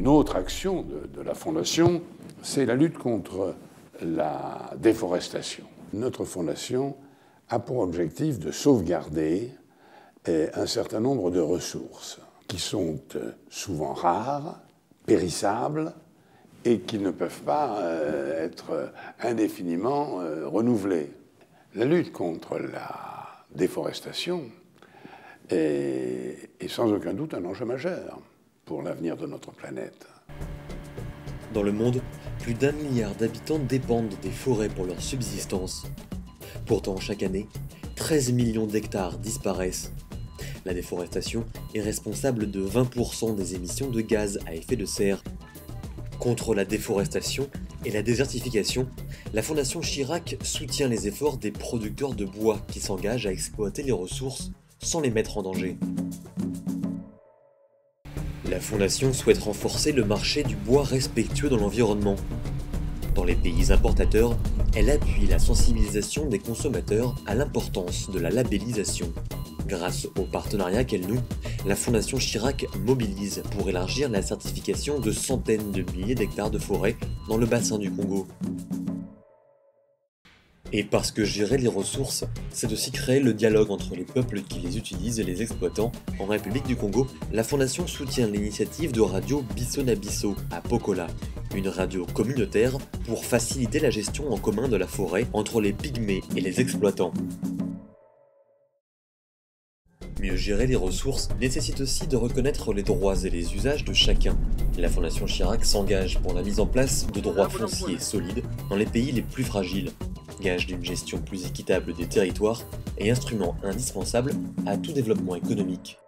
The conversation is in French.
une autre action de la Fondation, c'est la lutte contre la déforestation. Notre Fondation a pour objectif de sauvegarder un certain nombre de ressources qui sont souvent rares, périssables, et qui ne peuvent pas être indéfiniment renouvelées. La lutte contre la déforestation est sans aucun doute un enjeu majeur pour l'avenir de notre planète. Dans le monde, plus d'1 milliard d'habitants dépendent des forêts pour leur subsistance. Pourtant, chaque année, 13 millions d'hectares disparaissent. La déforestation est responsable de 20% des émissions de gaz à effet de serre. Contre la déforestation et la désertification, la Fondation Chirac soutient les efforts des producteurs de bois qui s'engagent à exploiter les ressources sans les mettre en danger. La Fondation souhaite renforcer le marché du bois respectueux dans l'environnement. Dans les pays importateurs, elle appuie la sensibilisation des consommateurs à l'importance de la labellisation. Grâce au partenariat qu'elle noue, la Fondation Chirac mobilise pour élargir la certification de centaines de milliers d'hectares de forêt dans le bassin du Congo. Et parce que gérer les ressources, c'est aussi créer le dialogue entre les peuples qui les utilisent et les exploitants, en République du Congo, la Fondation soutient l'initiative de radio Biso na Biso à Pokola, une radio communautaire pour faciliter la gestion en commun de la forêt entre les pygmées et les exploitants. Mieux gérer les ressources nécessite aussi de reconnaître les droits et les usages de chacun. La Fondation Chirac s'engage pour la mise en place de droits fonciers solides dans les pays les plus fragiles, gage d'une gestion plus équitable des territoires et instrument indispensable à tout développement économique.